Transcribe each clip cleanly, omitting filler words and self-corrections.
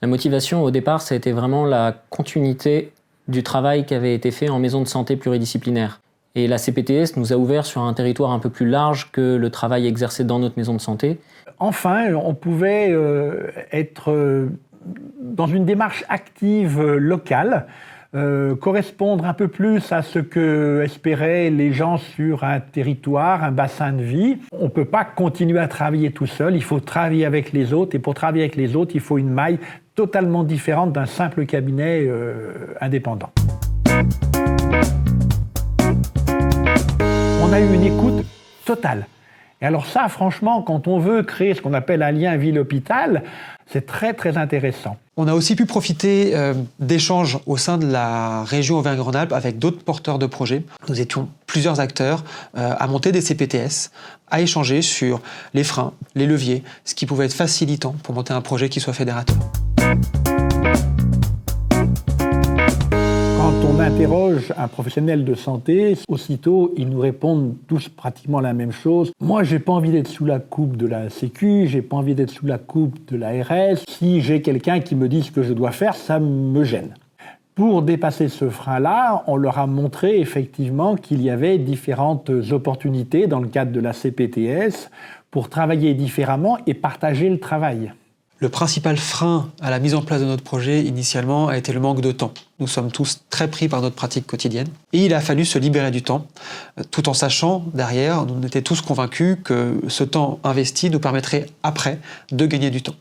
La motivation au départ, ça a été vraiment la continuité du travail qui avait été fait en maison de santé pluridisciplinaire. Et la CPTS nous a ouvert sur un territoire un peu plus large que le travail exercé dans notre maison de santé. Enfin, on pouvait être dans une démarche active locale, correspondre un peu plus à ce que espéraient les gens sur un territoire, un bassin de vie. On ne peut pas continuer à travailler tout seul, il faut travailler avec les autres, et pour travailler avec les autres, il faut une maille totalement différente d'un simple cabinet indépendant. On a eu une écoute totale. Et alors ça, franchement, quand on veut créer ce qu'on appelle un lien ville-hôpital, c'est très très intéressant. On a aussi pu profiter d'échanges au sein de la région Auvergne-Rhône-Alpes avec d'autres porteurs de projets. Nous étions plusieurs acteurs à monter des CPTS, à échanger sur les freins, les leviers, ce qui pouvait être facilitant pour monter un projet qui soit fédérateur. Quand on interroge un professionnel de santé, aussitôt, ils nous répondent tous pratiquement la même chose. Moi, j'ai pas envie d'être sous la coupe de la Sécu, j'ai pas envie d'être sous la coupe de l'ARS. Si j'ai quelqu'un qui me dit ce que je dois faire, ça me gêne. Pour dépasser ce frein-là, on leur a montré effectivement qu'il y avait différentes opportunités dans le cadre de la CPTS pour travailler différemment et partager le travail. Le principal frein à la mise en place de notre projet initialement a été le manque de temps. Nous sommes tous très pris par notre pratique quotidienne et il a fallu se libérer du temps, tout en sachant derrière, nous étions tous convaincus que ce temps investi nous permettrait après de gagner du temps.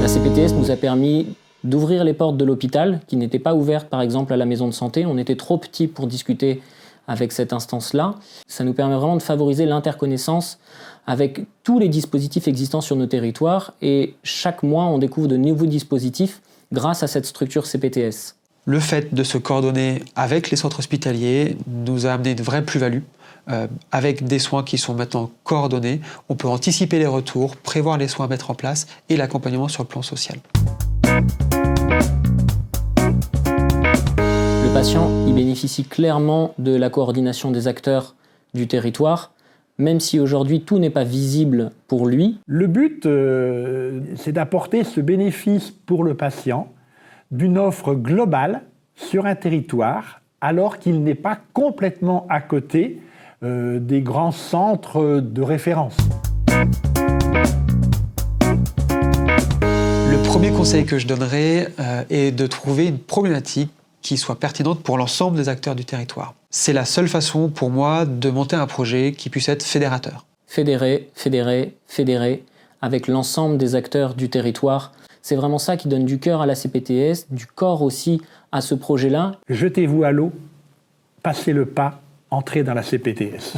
La CPTS nous a permis d'ouvrir les portes de l'hôpital, qui n'étaient pas ouvertes par exemple à la maison de santé. On était trop petits pour discuter avec cette instance-là. Ça nous permet vraiment de favoriser l'interconnaissance avec tous les dispositifs existants sur nos territoires et chaque mois, on découvre de nouveaux dispositifs grâce à cette structure CPTS. Le fait de se coordonner avec les centres hospitaliers nous a amené une vraie plus-value. Avec des soins qui sont maintenant coordonnés, on peut anticiper les retours, prévoir les soins à mettre en place et l'accompagnement sur le plan social. Le patient, il bénéficie clairement de la coordination des acteurs du territoire, même si aujourd'hui tout n'est pas visible pour lui. Le but, c'est d'apporter ce bénéfice pour le patient d'une offre globale sur un territoire, alors qu'il n'est pas complètement à côté des grands centres de référence. Le premier conseil que je donnerais est de trouver une problématique qui soit pertinente pour l'ensemble des acteurs du territoire. C'est la seule façon pour moi de monter un projet qui puisse être fédérateur. Fédérer, avec l'ensemble des acteurs du territoire. C'est vraiment ça qui donne du cœur à la CPTS, du corps aussi à ce projet-là. Jetez-vous à l'eau, passez le pas, entrez dans la CPTS.